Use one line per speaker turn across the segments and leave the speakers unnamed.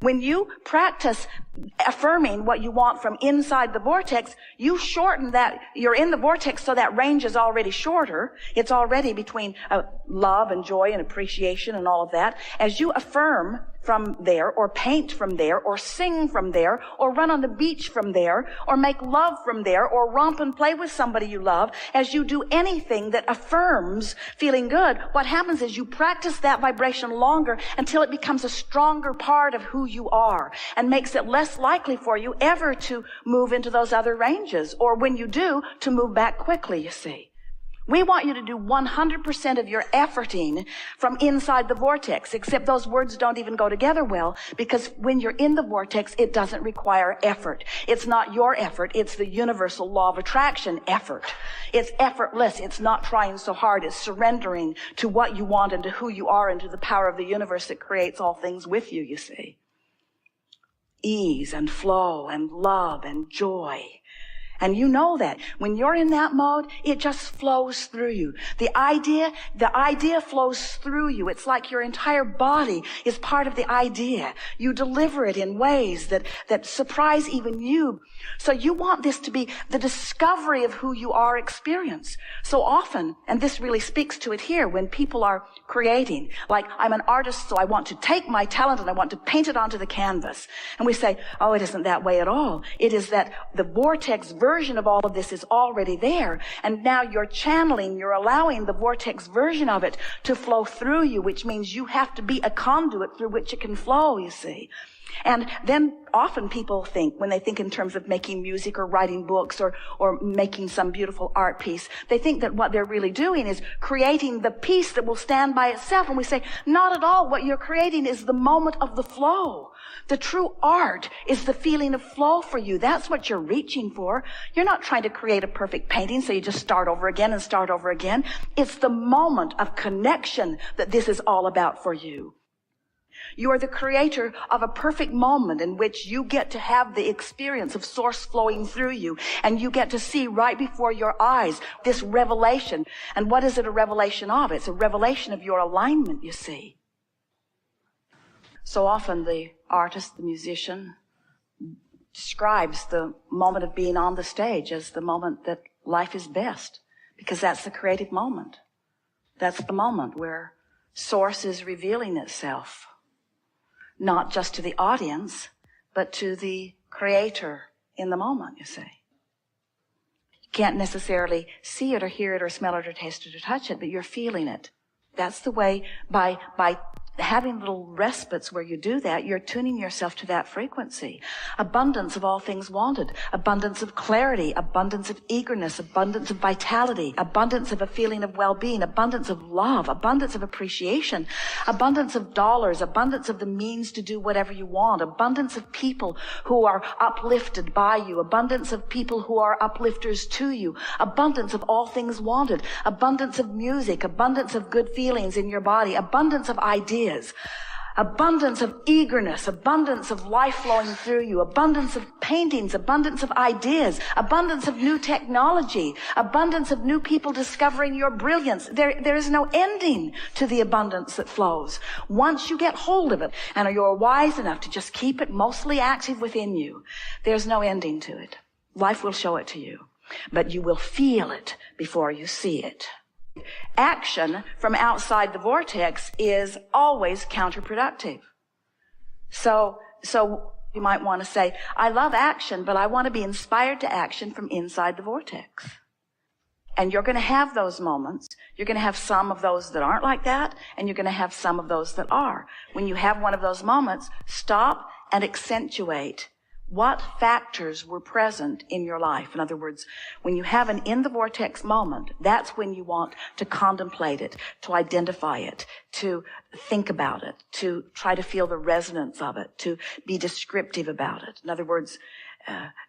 When you practice affirming what you want from inside the vortex, you shorten that. You're in the vortex, so that range is already shorter. It's already between love and joy and appreciation and all of that. As you affirm from there, or paint from there, or sing from there, or run on the beach from there, or make love from there, or romp and play with somebody you love, as you do anything that affirms feeling good, what happens is you practice that vibration longer until it becomes a stronger part of who you are and makes it less likely for you ever to move into those other ranges, or when you do, to move back quickly, you see. We want you to do 100% of your efforting from inside the vortex, except those words don't even go together well, because when you're in the vortex, it doesn't require effort. It's not your effort. It's the universal law of attraction effort. It's effortless. It's not trying so hard. It's surrendering to what you want and to who you are and to the power of the universe that creates all things with you, you see. Ease and flow and love and joy. And you know that. When you're in that mode, it just flows through you. The idea flows through you. It's like your entire body is part of the idea. You deliver it in ways that surprise even you. So you want this to be the discovery of who you are experience. So often, and this really speaks to it here, when people are creating, like I'm an artist, so I want to take my talent and I want to paint it onto the canvas. And we say, oh, it isn't that way at all. It is that the vortex version of all of this is already there. And now you're channeling, you're allowing the vortex version of it to flow through you, which means you have to be a conduit through which it can flow, you see. And then often people think, when they think in terms of making music or writing books or making some beautiful art piece, they think that what they're really doing is creating the piece that will stand by itself. And we say, not at all. What you're creating is the moment of the flow. The true art is the feeling of flow for you. That's what you're reaching for. You're not trying to create a perfect painting, so you just start over again and start over again. It's the moment of connection that this is all about for you. You are the creator of a perfect moment in which you get to have the experience of source flowing through you, and you get to see right before your eyes this revelation. And what is it a revelation of? It's a revelation of your alignment, you see. So often the artist, the musician, describes the moment of being on the stage as the moment that life is best, because that's the creative moment. That's the moment where source is revealing itself. Not just to the audience, but to the creator in the moment, you see. You can't necessarily see it or hear it or smell it or taste it or touch it, but you're feeling it. That's the way, by having little respites where you do that, you're tuning yourself to that frequency. Abundance of all things wanted. Abundance of clarity. Abundance of eagerness. Abundance of vitality. Abundance of a feeling of well-being. Abundance of love. Abundance of appreciation. Abundance of dollars. Abundance of the means to do whatever you want. Abundance of people who are uplifted by you. Abundance of people who are uplifters to you. Abundance of all things wanted. Abundance of music. Abundance of good feelings in your body. Abundance of ideas. Abundance of eagerness, abundance of life flowing through you, abundance of paintings, abundance of ideas, abundance of new technology, abundance of new people discovering your brilliance. There is no ending to the abundance that flows. Once you get hold of it and you're wise enough to just keep it mostly active within you, there's no ending to it. Life will show it to you, but you will feel it before you see it. Action from outside the vortex is always counterproductive. So you might want to say, I love action, but I want to be inspired to action from inside the vortex. And you're going to have those moments. You're going to have some of those that aren't like that, and you're going to have some of those that are. When you have one of those moments, stop and accentuate what factors were present in your life. In other words, when you have an in the vortex moment, that's when you want to contemplate it, to identify it, to think about it, to try to feel the resonance of it, to be descriptive about it. In other words,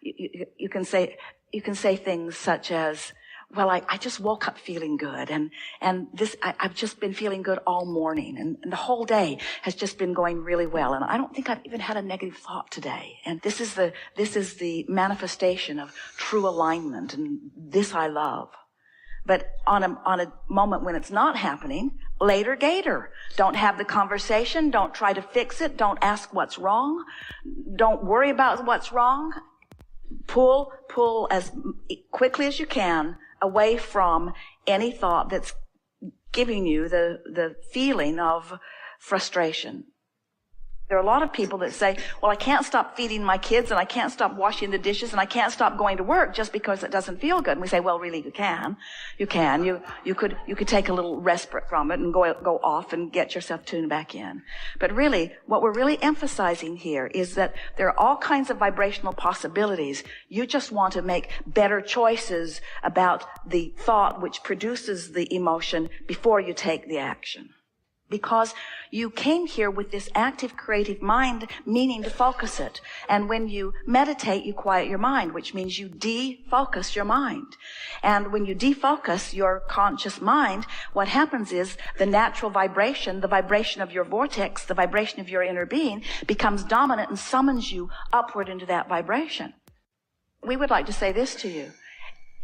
you can say things such as, well, I just woke up feeling good, and I've just been feeling good all morning, and the whole day has just been going really well, and I don't think I've even had a negative thought today. And this is the manifestation of true alignment, and this I love. But on a moment when it's not happening, later gator. Don't have the conversation. Don't try to fix it. Don't ask what's wrong. Don't worry about what's wrong. Pull as quickly as you can away from any thought that's giving you the feeling of frustration. There are a lot of people that say, well, I can't stop feeding my kids and I can't stop washing the dishes and I can't stop going to work just because it doesn't feel good. And we say, well, really, you can. You can. You could take a little respite from it and go off and get yourself tuned back in. But really, what we're really emphasizing here is that there are all kinds of vibrational possibilities. You just want to make better choices about the thought which produces the emotion before you take the action. Because you came here with this active, creative mind, meaning to focus it. And when you meditate, you quiet your mind, which means you defocus your mind. And when you defocus your conscious mind, what happens is the natural vibration, the vibration of your vortex, the vibration of your inner being, becomes dominant and summons you upward into that vibration. We would like to say this to you.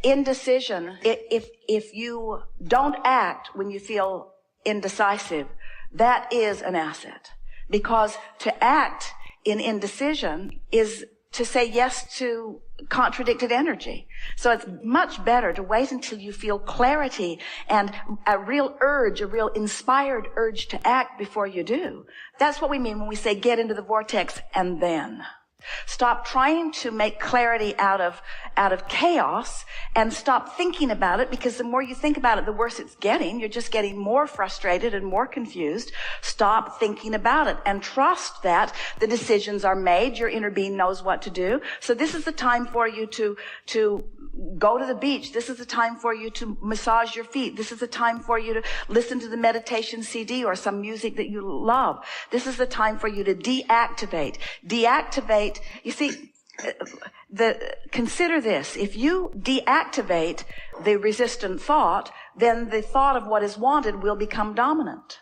Indecision, if you don't act when you feel indecisive, that is an asset. Because to act in indecision is to say yes to contradicted energy. So it's much better to wait until you feel clarity and a real urge, a real inspired urge to act before you do. That's what we mean when we say get into the vortex and then. Stop trying to make clarity out of chaos and stop thinking about it, because the more you think about it, the worse it's getting. You're just getting more frustrated and more confused. Stop thinking about it and trust that the decisions are made. Your inner being knows what to do. So this is the time for you to go to the beach. This is the time for you to massage your feet. This is the time for you to listen to the meditation CD or some music that you love. This is the time for you to deactivate. Deactivate. You see, consider this. If you deactivate the resistant thought, then the thought of what is wanted will become dominant.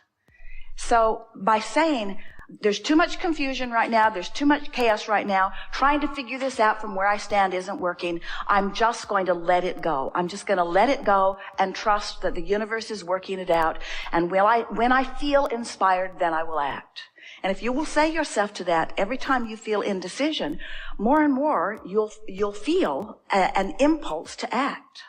So by saying, there's too much confusion right now, there's too much chaos right now, trying to figure this out from where I stand isn't working, I'm just going to let it go. I'm just going to let it go and trust that the universe is working it out. And when I feel inspired, then I will act. And if you will say yourself to that every time you feel indecision, more and more you'll feel an impulse to act.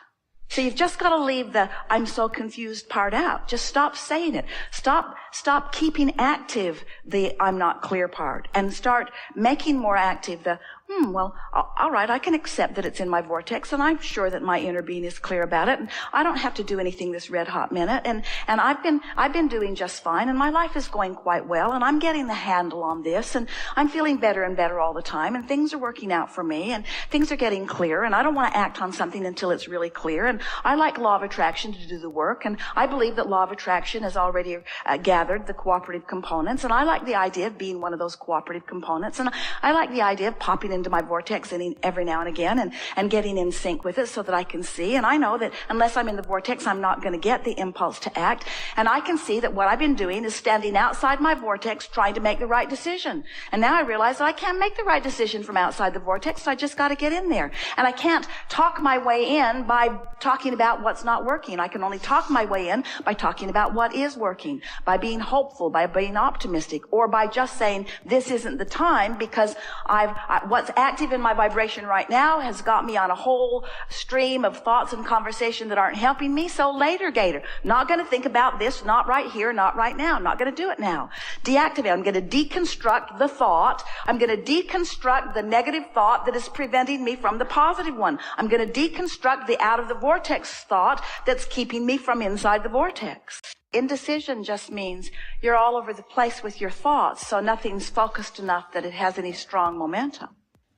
So you've just got to leave the I'm so confused part out. Just stop saying it. Stop keeping active the I'm not clear part, and start making more active the well, all right, I can accept that it's in my vortex, and I'm sure that my inner being is clear about it, and I don't have to do anything this red hot minute, and I've been doing just fine, and my life is going quite well, and I'm getting the handle on this, and I'm feeling better and better all the time, and things are working out for me, and things are getting clear, and I don't want to act on something until it's really clear, and I like law of attraction to do the work, and I believe that law of attraction has already gathered the cooperative components, and I like the idea of being one of those cooperative components, and I like the idea of popping into my vortex every now and again and getting in sync with it so that I can see. And I know that unless I'm in the vortex, I'm not going to get the impulse to act. And I can see that what I've been doing is standing outside my vortex trying to make the right decision. And now I realize that I can't make the right decision from outside the vortex, so I just got to get in there. And I can't talk my way in by talking about what's not working. I can only talk my way in by talking about what is working, by being hopeful, by being optimistic, or by just saying this isn't the time because what's active in my vibration right now has got me on a whole stream of thoughts and conversation that aren't helping me. So later, Gator, not going to think about this, not right here, not right now, not going to do it now. Deactivate. I'm going to deconstruct the thought. I'm going to deconstruct the negative thought that is preventing me from the positive one. I'm going to deconstruct the out of the vortex thought that's keeping me from inside the vortex. Indecision just means you're all over the place with your thoughts, so nothing's focused enough that it has any strong momentum.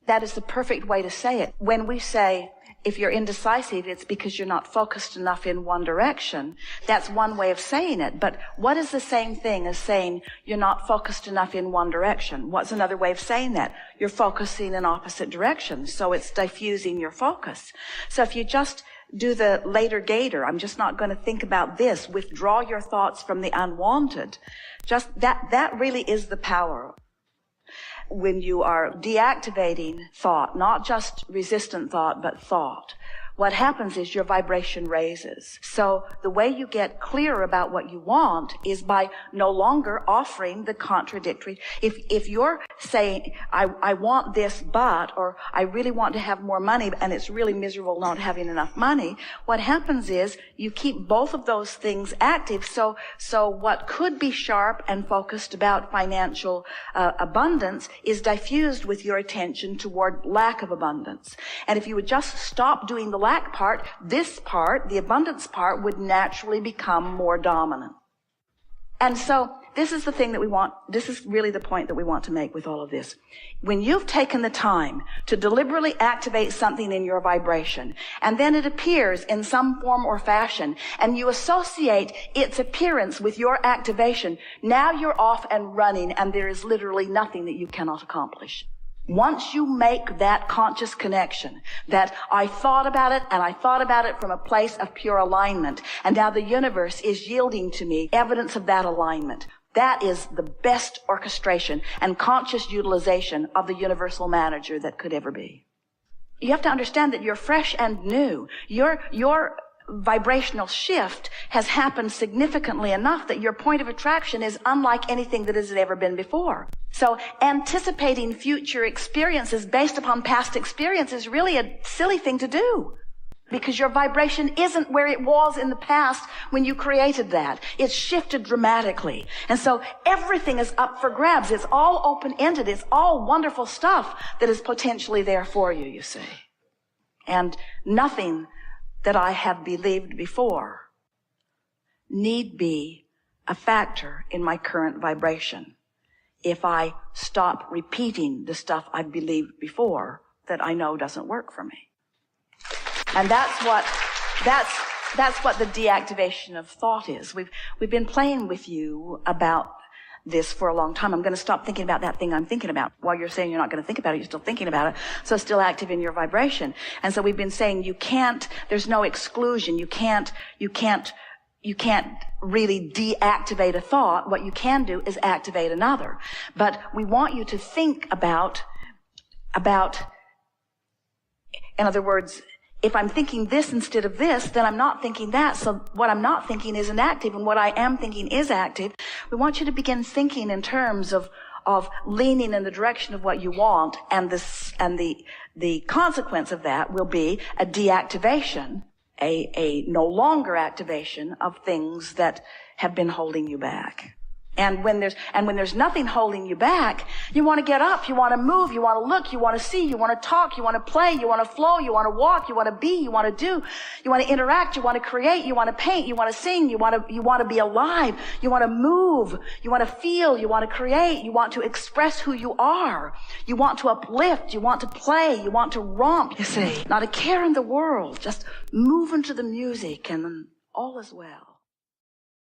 That is the perfect way to say it. When we say, if you're indecisive, it's because you're not focused enough in one direction. That's one way of saying it. But what is the same thing as saying you're not focused enough in one direction? What's another way of saying that? You're focusing in opposite directions. So it's diffusing your focus. So if you just do the later Gator, I'm just not going to think about this. Withdraw your thoughts from the unwanted. Just that really is the power. When you are deactivating thought, not just resistant thought, but thought. what happens is your vibration raises. So the way you get clear about what you want is by no longer offering the contradictory. If you're saying, I want this, but, or I really want to have more money, and it's really miserable not having enough money, what happens is you keep both of those things active. So what could be sharp and focused about financial abundance is diffused with your attention toward lack of abundance. And if you would just stop doing the lack part, this part, the abundance part, would naturally become more dominant. And so this is the thing that we want, this is really the point that we want to make with all of this. When you've taken the time to deliberately activate something in your vibration, and then it appears in some form or fashion, and you associate its appearance with your activation, now you're off and running, and there is literally nothing that you cannot accomplish. Once you make that conscious connection, that I thought about it, and I thought about it from a place of pure alignment, and now the universe is yielding to me evidence of that alignment. That is the best orchestration and conscious utilization of the universal manager that could ever be. You have to understand that you're fresh and new. Your vibrational shift has happened significantly enough that your point of attraction is unlike anything that has ever been before. So anticipating future experiences based upon past experience is really a silly thing to do, because your vibration isn't where it was in the past when you created that. It's shifted dramatically. And so everything is up for grabs. It's all open-ended. It's all wonderful stuff that is potentially there for you, you see. And nothing that I have believed before need be a factor in my current vibration if I stop repeating the stuff I've believed before that I know doesn't work for me. And that's what the deactivation of thought is. We've been playing with you about this for a long time. I'm going to stop thinking about that thing I'm thinking about. While you're saying you're not going to think about it, you're still thinking about it. So it's still active in your vibration. And so we've been saying there's no exclusion. You can't really deactivate a thought. What you can do is activate another. But we want you to think about, in other words, if I'm thinking this instead of this, then I'm not thinking that. So what I'm not thinking isn't active, and what I am thinking is active. We want you to begin thinking in terms of leaning in the direction of what you want, and the consequence of that will be a deactivation, a no longer activation of things that have been holding you back. And when there's nothing holding you back, you want to get up, you want to move, you want to look, you want to see, you want to talk, you want to play, you want to flow, you want to walk, you want to be, you want to do, you want to interact, you want to create, you want to paint, you want to sing, you want to be alive, you want to move, you want to feel, you want to create, you want to express who you are, you want to uplift, you want to play, you want to romp, you see. Not a care in the world, just move into the music and all is well.